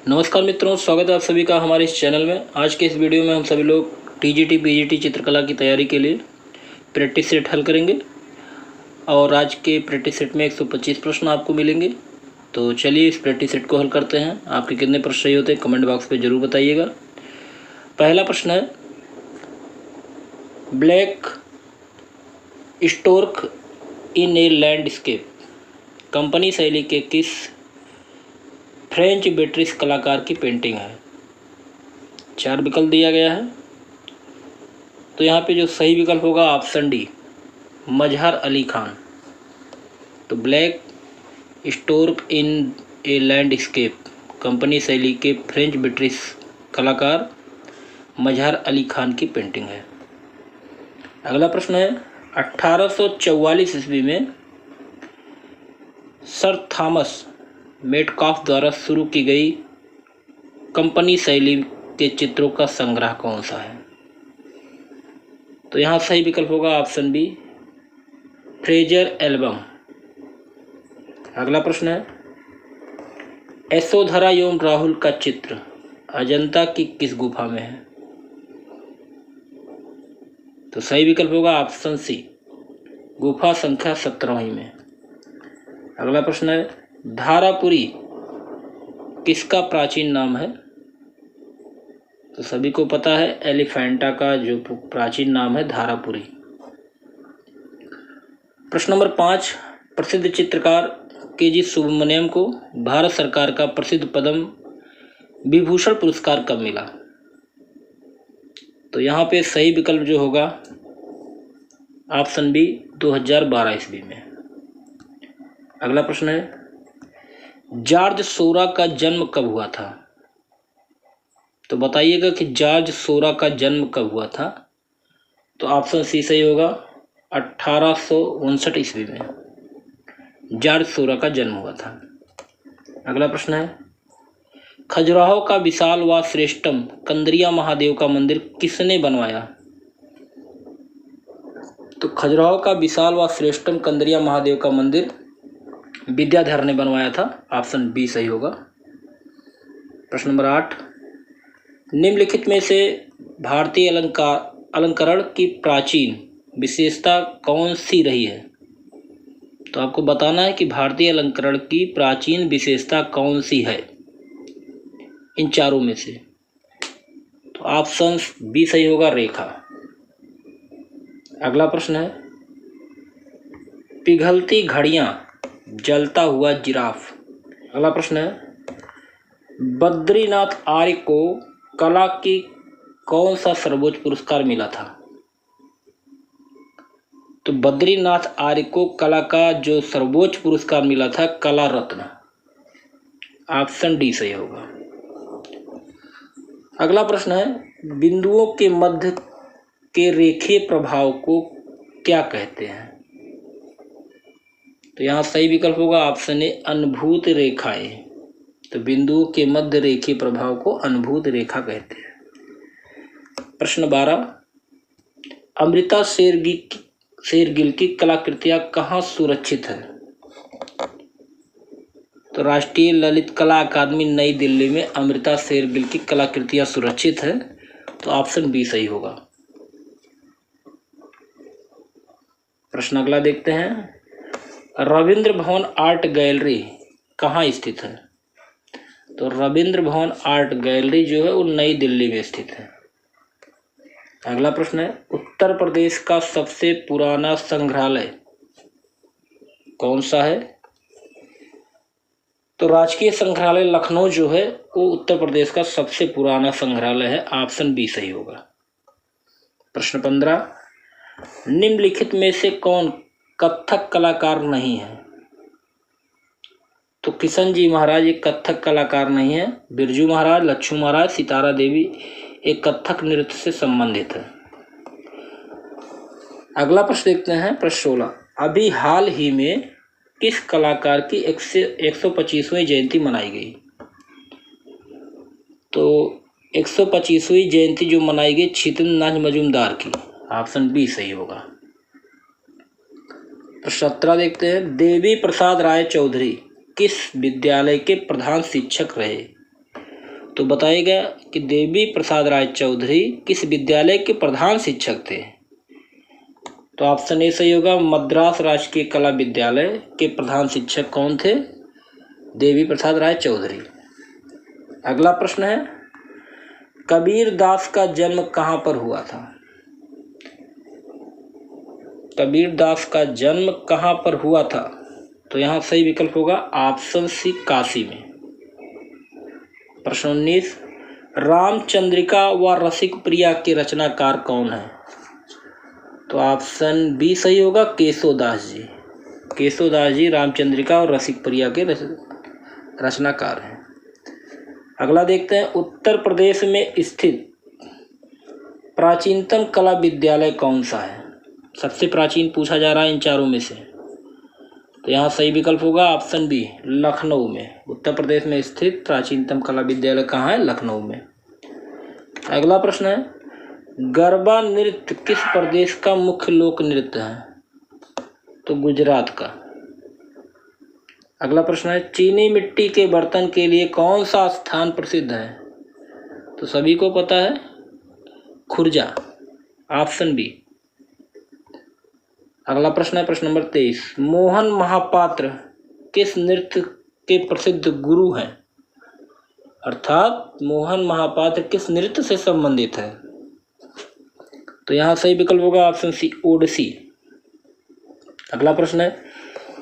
नमस्कार मित्रों, स्वागत है आप सभी का हमारे इस चैनल में। आज के इस वीडियो में हम सभी लोग टीजीटी पीजीटी चित्रकला की तैयारी के लिए प्रैक्टिस सेट हल करेंगे और आज के प्रैक्टिस सेट में 125 प्रश्न आपको मिलेंगे। तो चलिए इस प्रैक्टिस सेट को हल करते हैं। आपके कितने प्रश्न सही होते हैं कमेंट बॉक्स पे ज़रूर बताइएगा। पहला प्रश्न है, ब्लैक स्टोर्क इन ए लैंडस्केप कंपनी शैली के किस फ्रेंच बेट्रिस कलाकार की पेंटिंग है। 4 विकल्प दिया गया है। तो यहाँ पे जो सही विकल्प होगा ऑप्शन डी, मजहर अली खान। तो ब्लैक स्टोर्क इन ए लैंडस्केप कंपनी शैली के फ्रेंच बेट्रिस कलाकार मजहर अली खान की पेंटिंग है। अगला प्रश्न है, 1844 ईस्वी में सर थॉमस मेटकाफ द्वारा शुरू की गई कंपनी शैली के चित्रों का संग्रह कौन सा है। तो यहाँ सही विकल्प होगा ऑप्शन बी, फ्रेजर एल्बम। अगला प्रश्न है, यशोधरा एवं राहुल का चित्र अजंता की किस गुफा में है। तो सही विकल्प होगा ऑप्शन सी, गुफा संख्या 17वीं में। अगला प्रश्न है, धारापुरी किसका प्राचीन नाम है। तो सभी को पता है एलिफेंटा का जो प्राचीन नाम है धारापुरी। प्रश्न नंबर 5, प्रसिद्ध चित्रकार के.जी. सुब्रमण्यम को भारत सरकार का प्रसिद्ध पद्म विभूषण पुरस्कार कब मिला। तो यहाँ पे सही विकल्प जो होगा ऑप्शन बी, 2012 ईस्वी में। अगला प्रश्न है, जॉर्ज सोरा का जन्म कब हुआ था। तो बताइएगा कि जॉर्ज सोरा का जन्म कब हुआ था। तो ऑप्शन सी सही होगा, 1859 ईस्वी में जॉर्ज सोरा का जन्म हुआ था। अगला प्रश्न है, खजुराहो का विशाल व श्रेष्ठम कंदरिया महादेव का मंदिर किसने बनवाया। तो खजुराहो का विशाल व श्रेष्ठम कंदरिया महादेव का मंदिर विद्याधर ने बनवाया था। ऑप्शन बी सही होगा। प्रश्न नंबर 8, निम्नलिखित में से भारतीय अलंकरण की प्राचीन विशेषता कौन सी रही है। तो आपको बताना है कि भारतीय अलंकरण की प्राचीन विशेषता कौन सी है इन चारों में से। तो ऑप्शन बी सही होगा, रेखा। अगला प्रश्न है, पिघलती घड़ियां जलता हुआ जिराफ। अगला प्रश्न है, बद्रीनाथ आर्य को कला की कौन सा सर्वोच्च पुरस्कार मिला था। तो बद्रीनाथ आर्य को कला का जो सर्वोच्च पुरस्कार मिला था कला रत्न। ऑप्शन डी सही होगा। अगला प्रश्न है, बिंदुओं के मध्य के रेखीय प्रभाव को क्या कहते हैं। तो यहाँ सही विकल्प होगा ऑप्शन ए, अनुभूत रेखाएं। तो बिंदुओं के मध्य रेखीय प्रभाव को अनुभूत रेखा कहते हैं। प्रश्न 12, अमृता शेरगिल की कलाकृतियां कहाँ सुरक्षित है। तो राष्ट्रीय ललित कला अकादमी नई दिल्ली में अमृता शेरगिल की कलाकृतियां सुरक्षित है। तो ऑप्शन बी सही होगा। प्रश्न अगला देखते हैं, रविंद्र भवन आर्ट गैलरी कहाँ स्थित है। तो रविंद्र भवन आर्ट गैलरी जो है वो नई दिल्ली में स्थित है। अगला प्रश्न है, उत्तर प्रदेश का सबसे पुराना संग्रहालय कौन सा है। तो राजकीय संग्रहालय लखनऊ जो है वो उत्तर प्रदेश का सबसे पुराना संग्रहालय है। ऑप्शन बी सही होगा। प्रश्न 15, निम्नलिखित में से कौन कथक कलाकार नहीं है। तो किशन जी महाराज एक कथक कलाकार नहीं है। बिरजू महाराज, लक्ष्मू महाराज, सितारा देवी एक कथक नृत्य से संबंधित है। अगला प्रश्न देखते हैं, प्रश्न 16, अभी हाल ही में किस कलाकार की 125वीं जयंती मनाई गई। तो 125वीं जयंती जो मनाई गई छितननाथ मजूमदार की। ऑप्शन बी सही होगा। तो 17 देखते हैं, देवी प्रसाद राय चौधरी किस विद्यालय के प्रधान शिक्षक रहे। तो बताइएगा कि देवी प्रसाद राय चौधरी किस विद्यालय के प्रधान शिक्षक थे। तो ऑप्शन ए सही होगा, मद्रास राजकीय कला विद्यालय के प्रधान शिक्षक कौन थे? देवी प्रसाद राय चौधरी। अगला प्रश्न है, कबीर दास का जन्म कहाँ पर हुआ था? कबीर दास का जन्म कहाँ पर हुआ था? तो यहाँ सही विकल्प होगा ऑप्शन सी, काशी में। प्रश्न 19, रामचंद्रिका व रसिक प्रिया के रचनाकार कौन है? तो ऑप्शन बी सही होगा, केशोदास जी। केशोदास जी रामचंद्रिका और रसिक प्रिया के रचनाकार हैं। अगला देखते हैं, उत्तर प्रदेश में स्थित प्राचीनतम कला विद्यालय कौन सा है? सबसे प्राचीन पूछा जा रहा है इन चारों में से। तो यहाँ सही विकल्प होगा ऑप्शन बी, लखनऊ में। उत्तर प्रदेश में स्थित प्राचीनतम कला विद्यालय कहाँ है? लखनऊ में। अगला प्रश्न है, गरबा नृत्य किस प्रदेश का मुख्य लोक नृत्य है? तो गुजरात का। अगला प्रश्न है, चीनी मिट्टी के बर्तन के लिए कौन सा स्थान प्रसिद्ध है? तो सभी को पता है, खुर्जा, ऑप्शन बी। अगला प्रश्न है प्रश्न नंबर 23, मोहन महापात्र किस नृत्य के प्रसिद्ध गुरु हैं? अर्थात मोहन महापात्र किस नृत्य से संबंधित है? तो यहाँ सही विकल्प होगा ऑप्शन सी, ओडिसी। अगला प्रश्न है,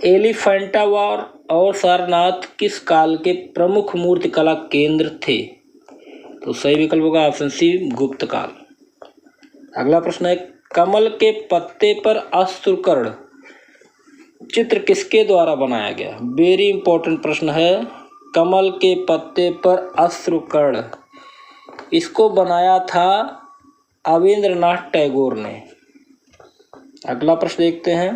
एलिफेंटावर और सारनाथ किस काल के प्रमुख मूर्तिकला केंद्र थे? तो सही विकल्प होगा ऑप्शन सी, गुप्त काल। अगला प्रश्न है, कमल के पत्ते पर अश्रुकर्ण चित्र किसके द्वारा बनाया गया? वेरी इंपॉर्टेंट प्रश्न है, कमल के पत्ते पर अश्रुकर्ण, इसको बनाया था अवेंद्रनाथ टैगोर ने। अगला प्रश्न देखते हैं,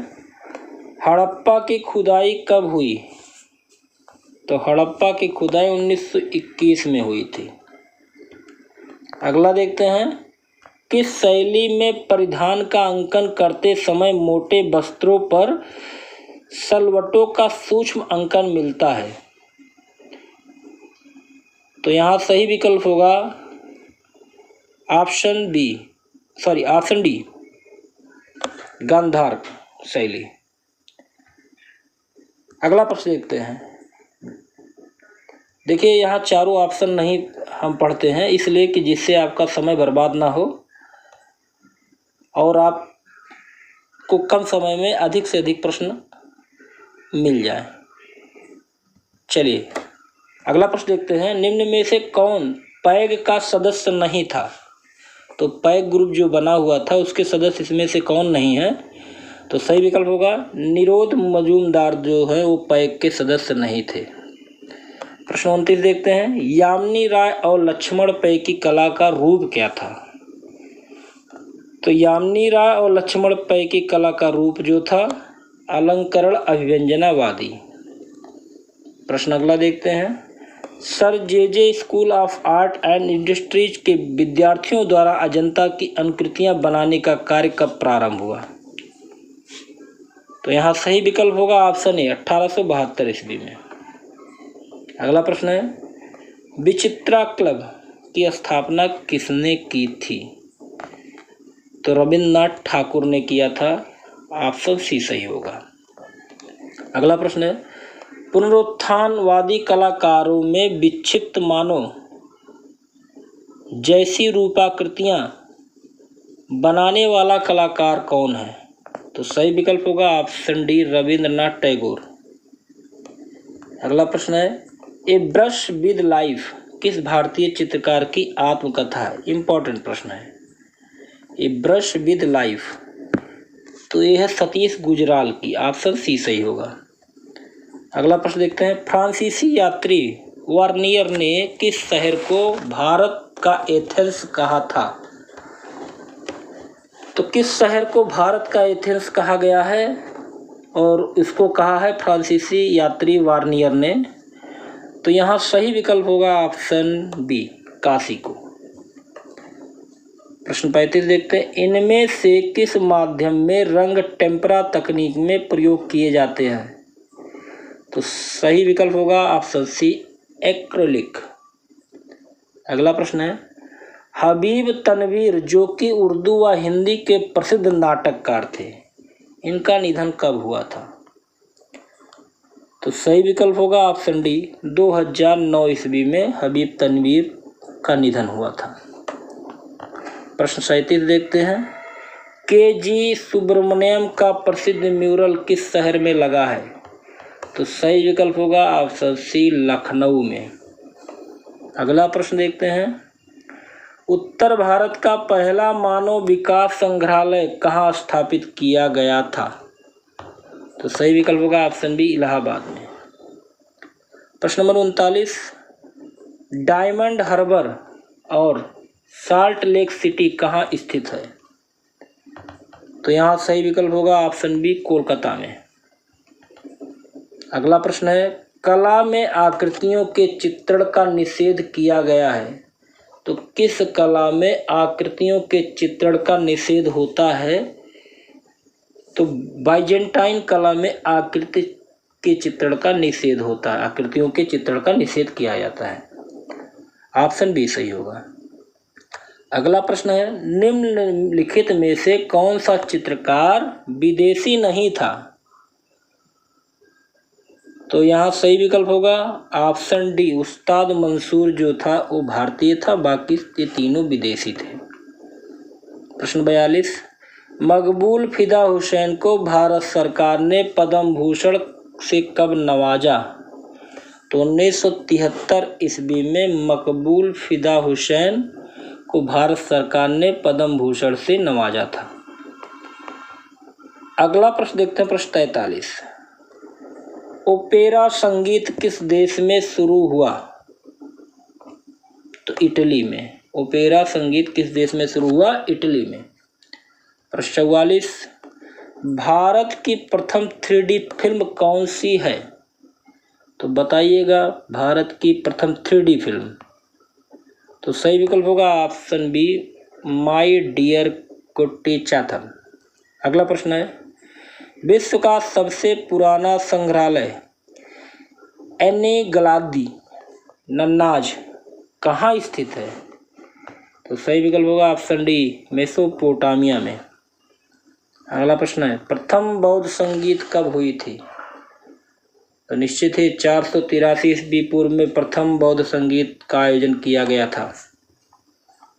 हड़प्पा की खुदाई कब हुई? तो हड़प्पा की खुदाई 1921 में हुई थी। अगला देखते हैं, किस शैली में परिधान का अंकन करते समय मोटे वस्त्रों पर सलवटों का सूक्ष्म अंकन मिलता है? तो यहाँ सही विकल्प होगा ऑप्शन डी, गांधार शैली। अगला प्रश्न देखते हैं। देखिए यहाँ चारों ऑप्शन नहीं हम पढ़ते हैं, इसलिए कि जिससे आपका समय बर्बाद ना हो और आपको कम समय में अधिक से अधिक प्रश्न मिल जाए। चलिए अगला प्रश्न देखते हैं, निम्न में से कौन पैग का सदस्य नहीं था? तो पैग ग्रुप जो बना हुआ था उसके सदस्य इसमें से कौन नहीं है? तो सही विकल्प होगा निरोध मजूमदार जो है वो पैग के सदस्य नहीं थे। प्रश्न 29 देखते हैं, यामिनी राय और लक्ष्मण पै की कला का रूप क्या था? तो यामिनी राय और लक्ष्मण पै की कला का रूप जो था अलंकरण अभिव्यंजनावादी। प्रश्न अगला देखते हैं, sir J school of art and industries के विद्यार्थियों द्वारा अजंता की अनुकृतियां बनाने का कार्य कब प्रारंभ हुआ? तो यहाँ सही विकल्प होगा ऑप्शन ए, 1872 ईस्वी में। अगला प्रश्न है, विचित्रा क्लब की स्थापना किसने की थी? तो रविन्द्रनाथ ठाकुर ने किया था, ऑप्शन सी सही होगा। अगला प्रश्न है, पुनरुत्थानवादी कलाकारों में विक्षिप्त मानव जैसी रूपाकृतियां बनाने वाला कलाकार कौन है? तो सही विकल्प होगा ऑप्शन डी, रविन्द्रनाथ टैगोर। अगला प्रश्न है, ए ब्रश विद लाइफ किस भारतीय चित्रकार की आत्मकथा है? इंपॉर्टेंट प्रश्न है। ए ब्रश विद लाइफ, तो ये है सतीश गुजराल की, ऑप्शन सी सही होगा। अगला प्रश्न देखते हैं, फ्रांसीसी यात्री वार्नियर ने किस शहर को भारत का एथेंस कहा था? तो किस शहर को भारत का एथेंस कहा गया है और इसको कहा है फ्रांसीसी यात्री वार्नियर ने? तो यहाँ सही विकल्प होगा ऑप्शन बी, काशी को। प्रश्न 35 देखते हैं, इनमें से किस माध्यम में रंग टेम्परा तकनीक में प्रयोग किए जाते हैं? तो सही विकल्प होगा ऑप्शन सी, एक्रिलिक। अगला प्रश्न है, हबीब तनवीर जो कि उर्दू व हिंदी के प्रसिद्ध नाटककार थे, इनका निधन कब हुआ था? तो सही विकल्प होगा ऑप्शन डी, 2009 ईस्वी में हबीब तनवीर का निधन हुआ था। प्रश्न 37 देखते हैं, के.जी. सुब्रमण्यम का प्रसिद्ध म्यूरल किस शहर में लगा है? तो सही विकल्प होगा ऑप्शन सी, लखनऊ में। अगला प्रश्न देखते हैं, उत्तर भारत का पहला मानव विकास संग्रहालय कहाँ स्थापित किया गया था? तो सही विकल्प होगा ऑप्शन बी, इलाहाबाद में। प्रश्न नंबर 39, डायमंड हार्बर और साल्ट लेक सिटी कहाँ स्थित है? तो यहाँ सही विकल्प होगा ऑप्शन बी, कोलकाता में। अगला प्रश्न है, कला में आकृतियों के चित्रण का निषेध किया गया है, तो किस कला में आकृतियों के चित्रण का निषेध होता है? तो बाइजेंटाइन कला में आकृति के चित्रण का निषेध होता है, आकृतियों के चित्रण का निषेध किया जाता है। ऑप्शन बी सही होगा। अगला प्रश्न है, निम्नलिखित में से कौन सा चित्रकार विदेशी नहीं था? तो यहाँ सही विकल्प होगा ऑप्शन डी, उस्ताद मंसूर जो था वो भारतीय था, बाकी ये तीनों विदेशी थे। प्रश्न 42, मकबूल फिदा हुसैन को भारत सरकार ने पद्म भूषण से कब नवाजा? तो 1973 ईस्वी में मकबूल फिदा हुसैन को भारत सरकार ने पद्म भूषण से नवाजा था। अगला प्रश्न देखते हैं, प्रश्न 43, ओपेरा संगीत किस देश में शुरू हुआ? तो इटली में। ओपेरा संगीत किस देश में शुरू हुआ? इटली में। प्रश्न 44, भारत की प्रथम 3D फिल्म कौन सी है? तो बताइएगा भारत की प्रथम 3D फिल्म। तो सही विकल्प होगा ऑप्शन बी, माय डियर कुट्टी चाथम। अगला प्रश्न है, विश्व का सबसे पुराना संग्रहालय एनेगलादी नन्नाज कहाँ स्थित है? तो सही विकल्प होगा ऑप्शन डी, मेसोपोटामिया में। अगला प्रश्न है, प्रथम बौद्ध संगीत कब हुई थी? तो निश्चित ही 483 ईस्वी पूर्व में प्रथम बौद्ध संगीत का आयोजन किया गया था।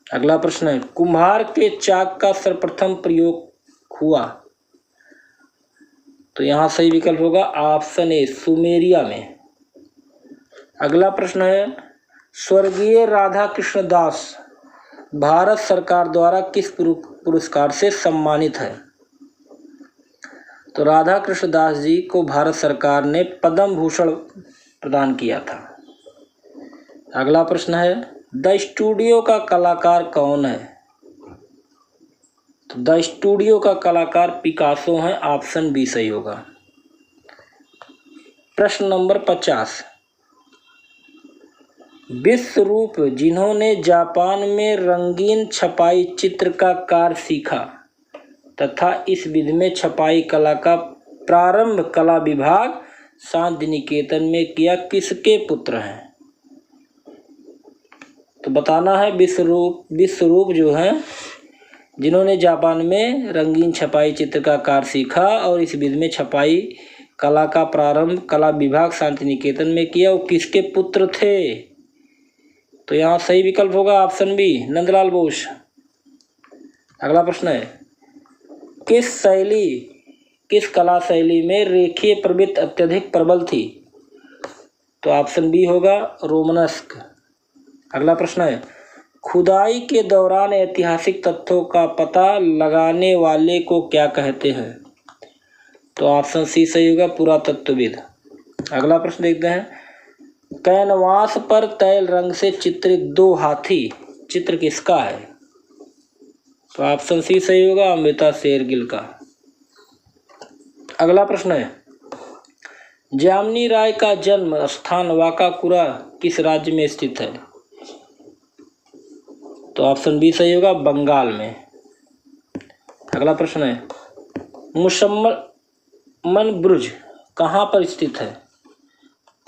अगला प्रश्न है, कुम्हार के चाक का सर्वप्रथम प्रयोग हुआ? तो यहाँ सही विकल्प होगा ऑप्शन ए, सुमेरिया में। अगला प्रश्न है, स्वर्गीय राधा कृष्ण दास भारत सरकार द्वारा किस पुरस्कार से सम्मानित है? तो राधा कृष्ण दास जी को भारत सरकार ने पद्म भूषण प्रदान किया था। अगला प्रश्न है, द स्टूडियो का कलाकार कौन है? तो द स्टूडियो का कलाकार पिकासो हैं, ऑप्शन बी सही होगा। प्रश्न नंबर 50, विश्वरूप जिन्होंने जापान में रंगीन छपाई चित्र का कार्य सीखा तथा इस विधि में छपाई कला का प्रारंभ कला विभाग शांति निकेतन में किया, किसके पुत्र हैं? तो बताना है विश्वरूप जो हैं जिन्होंने जापान में रंगीन छपाई चित्र का कार्य सीखा और इस विधि में छपाई कला का प्रारंभ कला विभाग शांति निकेतन में किया, वो किसके पुत्र थे? तो यहाँ सही विकल्प होगा ऑप्शन बी, नंदलाल बोस। अगला प्रश्न है, किस कला शैली में रेखीय प्रवृत्ति अत्यधिक प्रबल थी? तो ऑप्शन बी होगा, रोमनस्क। अगला प्रश्न है, खुदाई के दौरान ऐतिहासिक तथ्यों का पता लगाने वाले को क्या कहते हैं? तो ऑप्शन सी सही होगा, पुरातत्वविद। अगला प्रश्न देखते हैं, कैनवास पर तैल रंग से चित्रित 2 हाथी चित्र किसका है? तो ऑप्शन सी सही होगा, अमृता शेरगिल का। अगला प्रश्न है, जामिनी राय का जन्म स्थान वाकाकुरा किस राज्य में स्थित है? तो ऑप्शन बी सही होगा, बंगाल में। अगला प्रश्न है, मुसम्मन बुर्ज कहाँ पर स्थित है?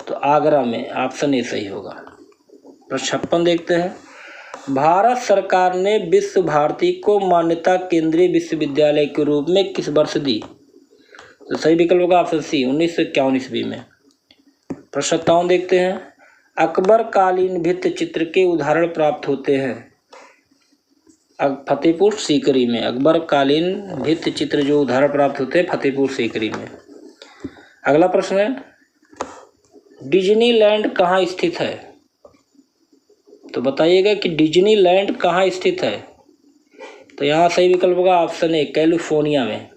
तो आगरा में, ऑप्शन ए सही होगा। प्रश्न 56 देखते हैं, भारत सरकार ने विश्व भारती को मान्यता केंद्रीय विश्वविद्यालय के रूप में किस वर्ष दी? तो सही विकल्प होगा ऑप्शन सी 1951 ईस्वी में। प्रश्न 57 देखते हैं। अकबर कालीन भित्ति चित्र के उदाहरण प्राप्त होते हैं फतेहपुर सीकरी में। अकबर कालीन भित्ति चित्र जो उदाहरण प्राप्त होते हैं फतेहपुर सीकरी में। अगला प्रश्न है, डिज्नीलैंड कहाँ स्थित है? तो बताइएगा कि डिज्नीलैंड कहाँ स्थित है। तो यहाँ सही विकल्प होगा ऑप्शन ए कैलिफोर्निया में।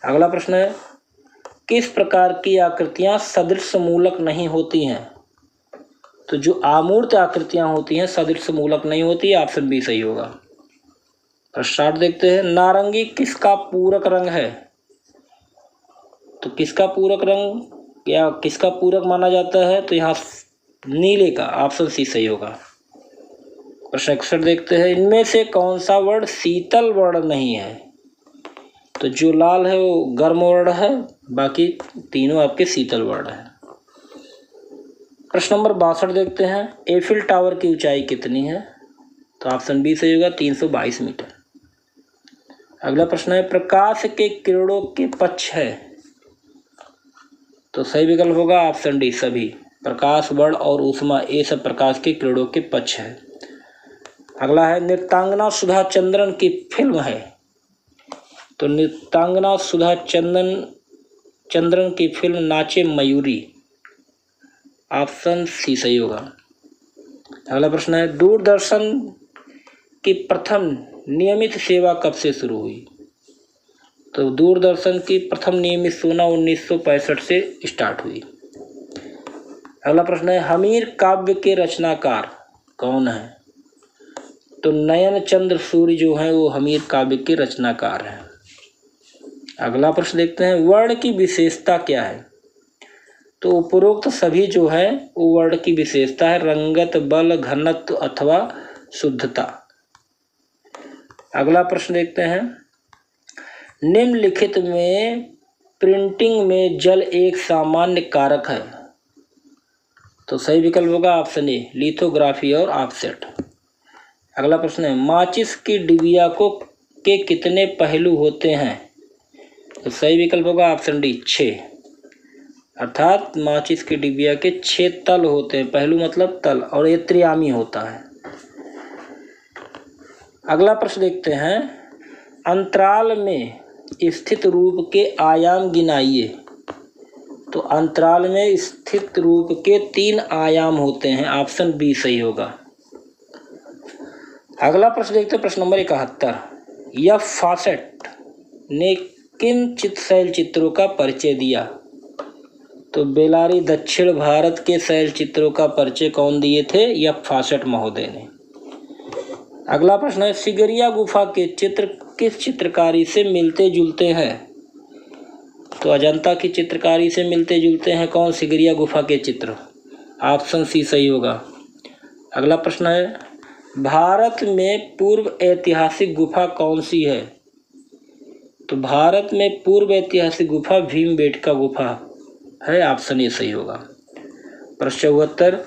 अगला प्रश्न है, किस प्रकार की आकृतियाँ सदृश मूलक नहीं होती हैं? तो जो आमूर्त आकृतियाँ होती हैं सदृश मूलक नहीं होती, ऑप्शन बी सही होगा। प्रश्न 60 देखते हैं। नारंगी किसका पूरक रंग है? तो किसका पूरक रंग या किसका पूरक माना जाता है? तो यहाँ नीले का, ऑप्शन सी सही होगा। प्रश्न 61 देखते हैं। इनमें से कौन सा वर्ण शीतल वर्ण नहीं है? तो जो लाल है वो गर्म वर्ण है, बाकी तीनों आपके शीतल वर्ण है। प्रश्न नंबर 62 देखते हैं। एफिल टावर की ऊंचाई कितनी है? तो ऑप्शन बी सही होगा 322 मीटर। अगला प्रश्न है, प्रकाश के किरणों के पक्ष है? तो सही विकल्प होगा ऑप्शन डी सभी। प्रकाश, बल और ऊष्मा ये सब प्रकाश के किरणों के पक्ष है। अगला है, नृत्यांगना सुधा चंद्रन की फिल्म है? तो नृत्यांगना सुधा चंद्रन की फिल्म नाचे मयूरी, ऑप्शन सी सही होगा। अगला प्रश्न है, दूरदर्शन की प्रथम नियमित सेवा कब से शुरू हुई? तो दूरदर्शन की प्रथम नियमित सेवा 1965 से स्टार्ट हुई। अगला प्रश्न है, हमीर काव्य के रचनाकार कौन है? तो नयन चंद्र सूर्य जो है वो हमीर काव्य के रचनाकार हैं। अगला प्रश्न देखते हैं, वर्ण की विशेषता क्या है? तो उपरोक्त सभी जो है वो वर्ण की विशेषता है, रंगत, बल, घनत्व अथवा शुद्धता। अगला प्रश्न देखते हैं, निम्नलिखित में प्रिंटिंग में जल एक सामान्य कारक है? तो सही विकल्प होगा ऑप्शन ए लिथोग्राफी और ऑफसेट। अगला प्रश्न है, माचिस की डिबिया के कितने पहलू होते हैं? तो सही विकल्प होगा ऑप्शन डी 6, अर्थात माचिस की डिबिया के 6 तल होते हैं। पहलू मतलब तल, और ये त्रियामी होता है। अगला प्रश्न देखते हैं, अंतराल में स्थित रूप के आयाम गिनाइए। तो अंतराल में स्थित रूप के 3 आयाम होते हैं, ऑप्शन बी सही होगा। अगला प्रश्न देखते हैं, प्रश्न नंबर 71। यह फॉसेट ने किन शैल चित्रों का परिचय दिया? तो बेलारी दक्षिण भारत के शैल चित्रों का परिचय कौन दिए थे? यह फॉसेट महोदय ने। अगला प्रश्न है, सिगरिया गुफा के चित्र किस चित्रकारी से मिलते जुलते हैं? तो अजंता की चित्रकारी से मिलते जुलते हैं कौन? सिगरिया गुफा के चित्र, ऑप्शन सी सही होगा। अगला प्रश्न है, भारत में पूर्व ऐतिहासिक गुफा कौन सी है? तो भारत में पूर्व ऐतिहासिक गुफा भीमबेटका गुफा है, ऑप्शन ए सही होगा। प्रश्न 74,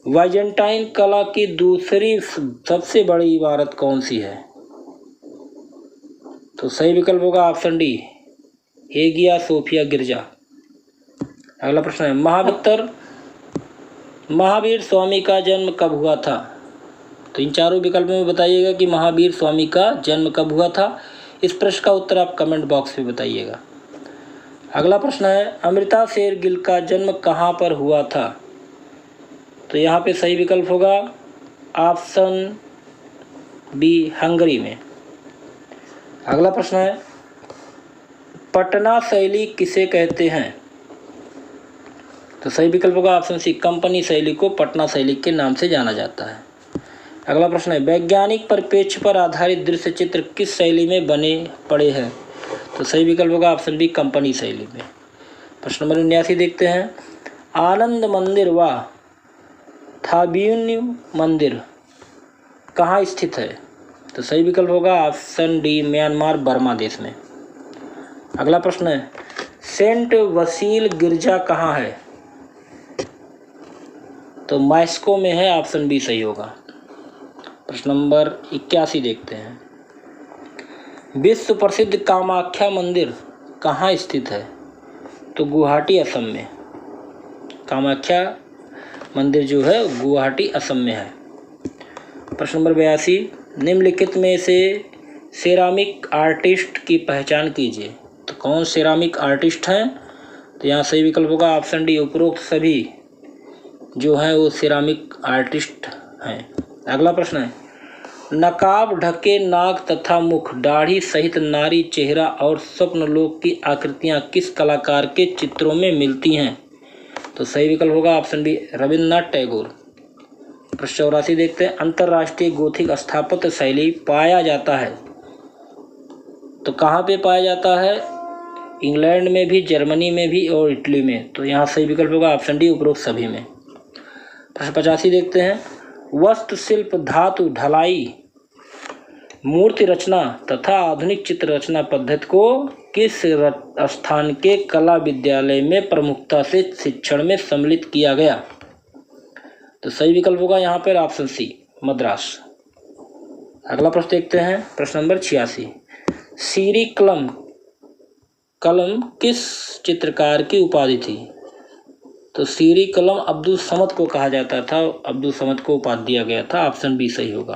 बाइजेंटाइन कला की दूसरी सबसे बड़ी इमारत कौन सी है? तो सही विकल्प होगा ऑप्शन डी हेगिया सोफिया गिरजा। अगला प्रश्न है, महावीर स्वामी का जन्म कब हुआ था? तो इन चारों विकल्पों में बताइएगा कि महावीर स्वामी का जन्म कब हुआ था। इस प्रश्न का उत्तर आप कमेंट बॉक्स में बताइएगा। अगला प्रश्न है, अमृता शेरगिल का जन्म कहाँ पर हुआ था? तो यहाँ पे सही विकल्प होगा ऑप्शन बी हंगरी में। अगला प्रश्न है, पटना शैली किसे कहते हैं? तो सही विकल्प होगा ऑप्शन सी कंपनी शैली को पटना शैली के नाम से जाना जाता है। अगला प्रश्न है, वैज्ञानिक परिप्रेक्ष्य पर आधारित दृश्य चित्र किस शैली में बने पड़े हैं? तो सही विकल्प होगा ऑप्शन बी कंपनी शैली में। प्रश्न नंबर 79 देखते हैं, आनंद मंदिर व थाब्यून मंदिर कहाँ स्थित है? तो सही विकल्प होगा ऑप्शन डी म्यांमार बर्मा देश में। अगला प्रश्न है, सेंट वसील गिरजा कहाँ है? तो मॉस्को में है, ऑप्शन बी सही होगा। प्रश्न नंबर 81 देखते हैं। विश्व प्रसिद्ध कामाख्या मंदिर कहाँ स्थित है? तो गुवाहाटी असम में। कामाख्या मंदिर जो है गुवाहाटी असम में है। प्रश्न नंबर 82, निम्नलिखित में से सेरामिक आर्टिस्ट की पहचान कीजिए। तो कौन सेरामिक आर्टिस्ट हैं? तो यहाँ सही विकल्प होगा ऑप्शन डी, उपरोक्त सभी जो हैं वो सेरामिक आर्टिस्ट हैं। अगला प्रश्न है, नकाब ढके नाक तथा मुख, दाढ़ी सहित नारी चेहरा और स्वप्नलोक की आकृतियाँ किस कलाकार के चित्रों में मिलती हैं? तो सही विकल्प होगा ऑप्शन बी, रविन्द्रनाथ टैगोर। प्रश्न 84 देखते हैं, अंतर्राष्ट्रीय गोथिक स्थापत्य शैली पाया जाता है तो कहाँ पे पाया जाता है? इंग्लैंड में भी, जर्मनी में भी और इटली में। तो यहाँ सही विकल्प होगा ऑप्शन डी, उपरोक्त सभी में। प्रश्न 85 देखते हैं, वास्तुशिल्प, धातु ढलाई, मूर्ति रचना तथा आधुनिक चित्र रचना पद्धति को किस स्थान के कला विद्यालय में प्रमुखता से शिक्षण में सम्मिलित किया गया? तो सही विकल्प होगा यहाँ पर ऑप्शन सी, मद्रास। अगला प्रश्न देखते हैं, प्रश्न नंबर 86, सीरी कलम किस चित्रकार की उपाधि थी? तो सीरी कलम अब्दुल समद को कहा जाता था, अब्दुल समद को उपाधि दिया गया था। ऑप्शन बी सही होगा।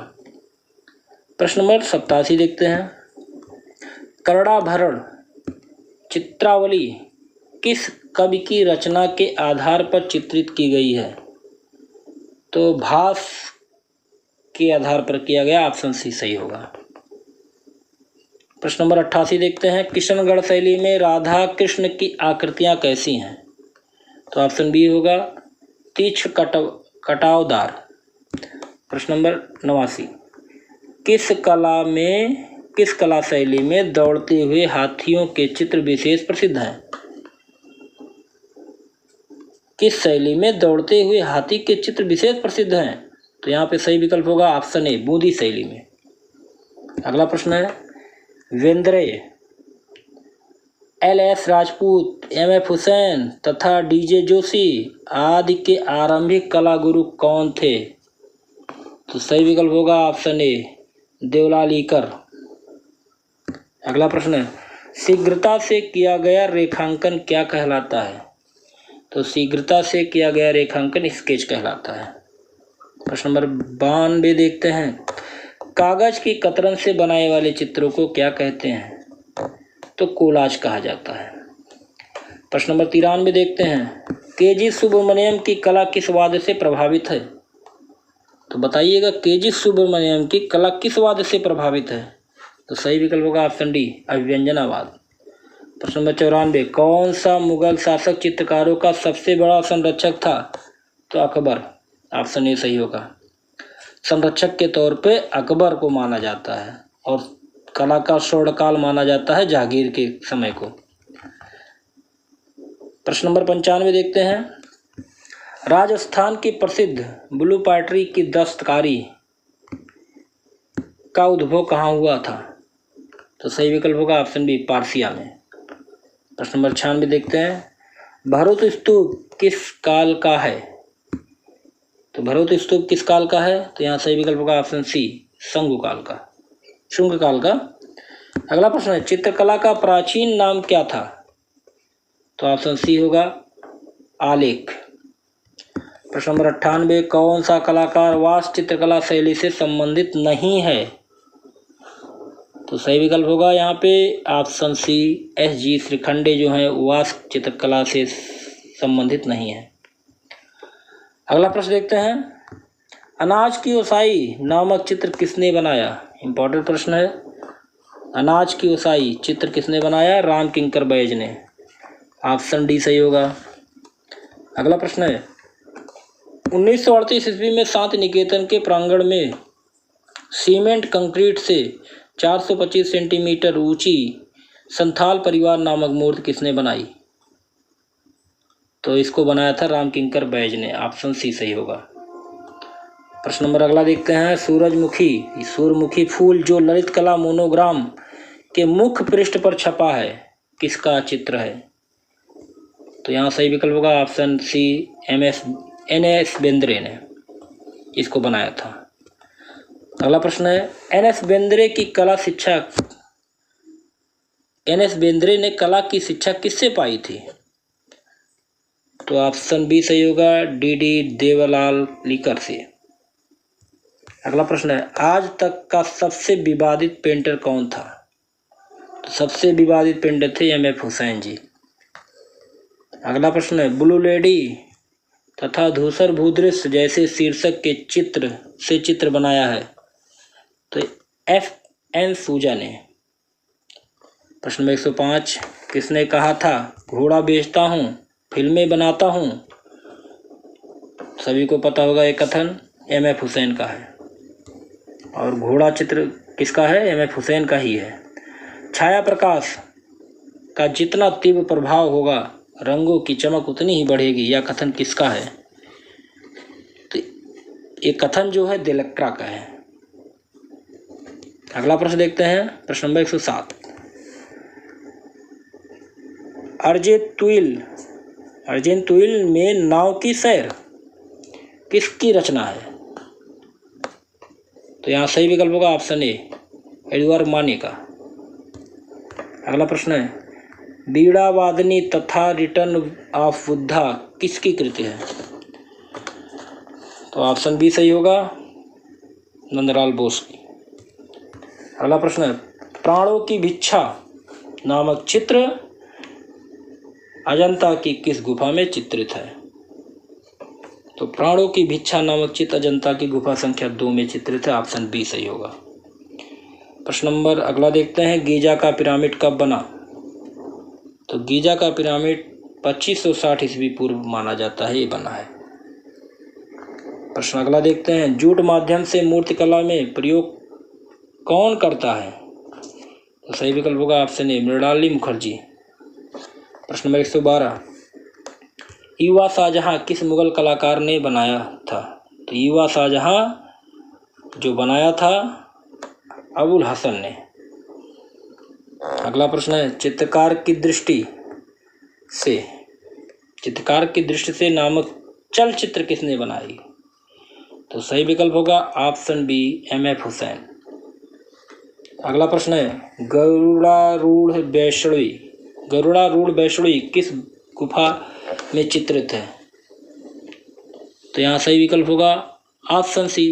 प्रश्न नंबर 87 देखते हैं, कर्णाभरण चित्रावली किस कवि की रचना के आधार पर चित्रित की गई है? तो भास के आधार पर किया गया। ऑप्शन सी सही होगा। प्रश्न नंबर 88 देखते हैं, किशनगढ़ शैली में राधा कृष्ण की आकृतियाँ कैसी हैं? तो ऑप्शन बी होगा, तीक्ष्ण कटावदार। प्रश्न नंबर 89, किस कला शैली में दौड़ते हुए हाथियों के चित्र विशेष प्रसिद्ध हैं? किस शैली में दौड़ते हुए हाथी के चित्र विशेष प्रसिद्ध हैं? तो यहाँ पे सही विकल्प होगा ऑप्शन ए, बूंदी शैली में। अगला प्रश्न है, वेंद्रे, एल.एस. राजपूत, एम.एफ. हुसैन तथा डी.जे. जोशी आदि के आरंभिक कला गुरु कौन थे? तो सही विकल्प होगा ऑप्शन ए, देवलाली ईकर। अगला प्रश्न है, शीघ्रता से किया गया रेखांकन क्या कहलाता है? तो शीघ्रता से किया गया रेखांकन स्केच कहलाता है। प्रश्न नंबर 92 देखते हैं, कागज की कतरन से बनाए वाले चित्रों को क्या कहते हैं? तो कोलाज कहा जाता है। प्रश्न नंबर 93 देखते हैं, के.जी. सुब्रमण्यम की कला किस वाद्य से प्रभावित है? तो बताइएगा, के.जी. सुब्रमण्यम की कला किस वाद्य से प्रभावित है? तो सही विकल्प होगा ऑप्शन डी, अभिव्यंजनावाद। प्रश्न नंबर 94, कौन सा मुगल शासक चित्रकारों का सबसे बड़ा संरक्षक था? तो अकबर। ऑप्शन ए सही होगा। संरक्षक के तौर पे अकबर को माना जाता है और कला का स्वर्णकाल माना जाता है जहांगीर के समय को। प्रश्न नंबर 95 देखते हैं, राजस्थान की प्रसिद्ध ब्लू पॉटरी की दस्तकारी का उद्भव कहाँ हुआ था? तो सही विकल्प होगा ऑप्शन बी, पारसिया में। प्रश्न नंबर 96 देखते हैं, भरूच स्तूप किस काल का है? तो भरूच स्तूप किस काल का है? तो यहाँ सही विकल्प होगा ऑप्शन सी, शुंग काल का। अगला प्रश्न है, चित्रकला का प्राचीन नाम क्या था? तो ऑप्शन सी होगा, आलेख। प्रश्न नंबर 98, कौन सा कलाकार वास्तु चित्रकला शैली से संबंधित नहीं है? तो सही विकल्प होगा यहाँ पे ऑप्शन सी, एस.जी. श्रीखंडे जो हैं वास्तु चित्रकला से संबंधित नहीं है। अगला प्रश्न देखते हैं, अनाज की ओसाई नामक चित्र किसने बनाया? इंपॉर्टेंट प्रश्न है। अनाज की ओसाई चित्र किसने बनाया? राम किंकर बैज ने। ऑप्शन डी सही होगा। अगला प्रश्न है, 1938 ईस्वी में शांति निकेतन के प्रांगण में सीमेंट कंक्रीट से 425 सेंटीमीटर ऊंची संथाल परिवार नामक मूर्ति किसने बनाई? तो इसको बनाया था राम किंकर बैज ने। ऑप्शन सी सही होगा। प्रश्न नंबर अगला देखते हैं, सूरजमुखी फूल जो ललित कला मोनोग्राम के मुख्य पृष्ठ पर छपा है किसका चित्र है? तो यहाँ सही विकल्प होगा ऑप्शन सी, एन.एस. बेंद्रे ने इसको बनाया था। अगला प्रश्न है, एन.एस. बेंद्रे ने कला की शिक्षा किससे पाई थी? तो ऑप्शन बी सही होगा, डी देवलाल लीकर से। अगला प्रश्न है, आज तक का सबसे विवादित पेंटर कौन था? तो सबसे विवादित पेंटर थे एम.एफ. हुसैन जी। अगला प्रश्न है, ब्लू लेडी तथा धूसर भूदृश्य जैसे शीर्षक के चित्र बनाया है? तो F.N. सूजा ने। प्रश्न नंबर 105, किसने कहा था घोड़ा बेचता हूँ फिल्में बनाता हूँ? सभी को पता होगा ये कथन एम.एफ. हुसैन का है। और घोड़ा चित्र किसका है? एम.एफ. हुसैन का ही है। छाया प्रकाश का जितना तीव्र प्रभाव होगा रंगों की चमक उतनी ही बढ़ेगी, यह कथन किसका है? तो ये कथन जो है देलक्रा का है। अगला प्रश्न देखते हैं, प्रश्न नंबर 107, अर्जेंतुइल में नाव की सैर किसकी रचना है? तो यहाँ सही विकल्प होगा ऑप्शन ए, एडवर्ड माने का। अगला प्रश्न है, बीड़ा वादनी तथा रिटर्न ऑफ बुद्धा किसकी कृति है? तो ऑप्शन बी सही होगा, नंदलाल बोस की। अगला प्रश्न है, प्राणों की भिक्षा नामक चित्र अजंता की किस गुफा में चित्रित है? तो प्राणों की भिक्षा नामक चित्र अजंता की गुफा संख्या 2 में चित्रित है, ऑप्शन बी सही होगा। प्रश्न नंबर अगला देखते हैं, गीजा का पिरामिड कब बना? तो गीजा का पिरामिड 2560 ईस्वी पूर्व माना जाता है, ये बना है। प्रश्न अगला देखते हैं, जूट माध्यम से मूर्तिकला में प्रयोग कौन करता है? तो सही विकल्प होगा ऑप्शन ए, मृणालिनी मुखर्जी। प्रश्न नंबर 112, युवा शाहजहां किस मुगल कलाकार ने बनाया था? तो युवा शाहजहां जो बनाया था अबुल हसन ने। अगला प्रश्न है, चित्रकार की दृष्टि से नामक चलचित्र किसने बनाई? तो सही विकल्प होगा ऑप्शन बी, एम.एफ. हुसैन। अगला प्रश्न है, गरुड़ारूढ़ वैष्णवी किस गुफा में चित्रित है? तो यहाँ सही विकल्प होगा ऑप्शन सी,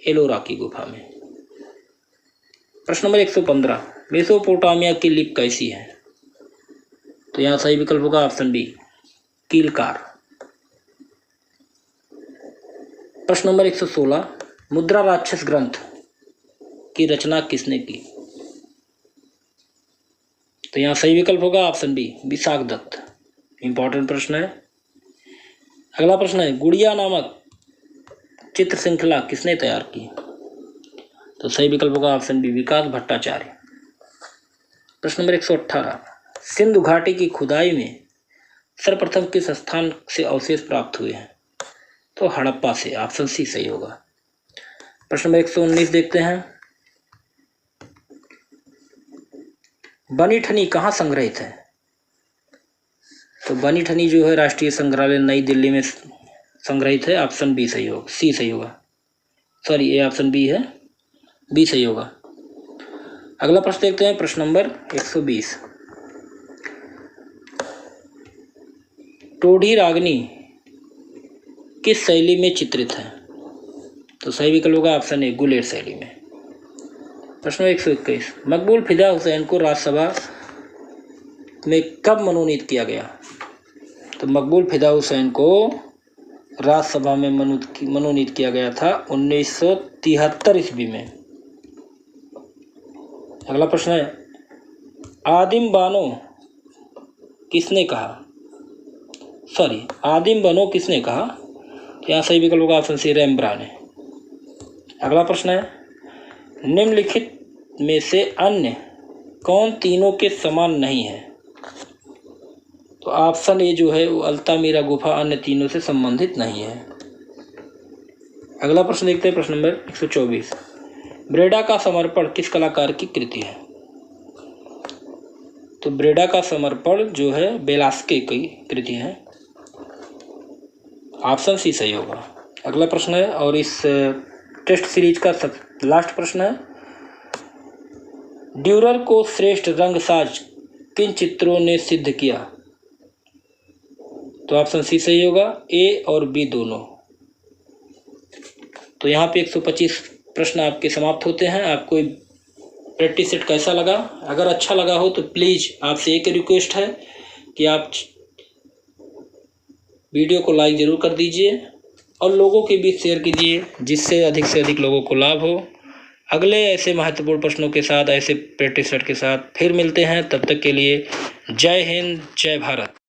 एलोरा की गुफा में। प्रश्न नंबर 115, मेसोपोटामिया की लिपि कैसी है? तो यहाँ सही विकल्प होगा ऑप्शन बी, कीलकार। प्रश्न नंबर 116, मुद्रा राक्षस ग्रंथ की रचना किसने की? तो यहाँ सही विकल्प होगा option B, Vishakh Datta. Important प्रश्न है। अगला प्रश्न है, गुड़िया नामक चित्र श्रृंखला किसने तैयार की? तो सही विकल्प होगा ऑप्शन बी, विकास भट्टाचार्य। प्रश्न नंबर 118, सिंधु घाटी की खुदाई में सर्वप्रथम किस स्थान से अवशेष प्राप्त हुए हैं? तो हड़प्पा से, ऑप्शन सी सही होगा। प्रश्न नंबर 119 देखते हैं, बनीठनी कहाँ संग्रहित है? तो बनीठनी जो है राष्ट्रीय संग्रहालय नई दिल्ली में संग्रहित है, ऑप्शन बी सही होगा, सी सही होगा, सॉरी ये ऑप्शन बी है, बी सही होगा। अगला प्रश्न देखते हैं, प्रश्न नंबर 120, टोढ़ी रागनी किस शैली में चित्रित है? तो सही विकल्प होगा ऑप्शन ए, गुलेर शैली में। प्रश्न 121, मकबूल फिदा हुसैन को राज्यसभा में कब मनोनीत किया गया? तो मकबूल फिदा हुसैन को राज्यसभा में मनोनीत किया गया था 1973 ईस्वी में। अगला प्रश्न है, आदिम बनो किसने कहा? तो यहाँ सही विकल्प होगा ऑप्शन सी, रेम्ब्रांड ने। अगला प्रश्न है, निम्नलिखित में से अन्य कौन तीनों के समान नहीं है? तो ऑप्शन ए जो है वो अल्तामीरा गुफा अन्य तीनों से संबंधित नहीं है। अगला प्रश्न देखते हैं, प्रश्न नंबर 124, ब्रेडा का समर्पण किस कलाकार की कृति है? तो ब्रेडा का समर्पण जो है वेलास्के की कृति है, ऑप्शन सी सही होगा। अगला प्रश्न है, और इस टेस्ट सीरीज का लास्ट प्रश्न है। ड्यूरर को श्रेष्ठ रंगसाज किन चित्रों ने सिद्ध किया? तो ऑप्शन सी सही होगा, ए और बी दोनों। तो यहाँ पे 125 प्रश्न आपके समाप्त होते हैं। आपको प्रैक्टिस सेट कैसा लगा? अगर अच्छा लगा हो तो प्लीज़ आपसे एक रिक्वेस्ट है कि आप वीडियो को लाइक ज़रूर कर दीजिए और लोगों के बीच शेयर कीजिए, जिससे अधिक से अधिक लोगों को लाभ हो। अगले ऐसे महत्वपूर्ण प्रश्नों के साथ, ऐसे प्रैक्टिस सेट के साथ फिर मिलते हैं। तब तक के लिए जय हिंद, जय भारत।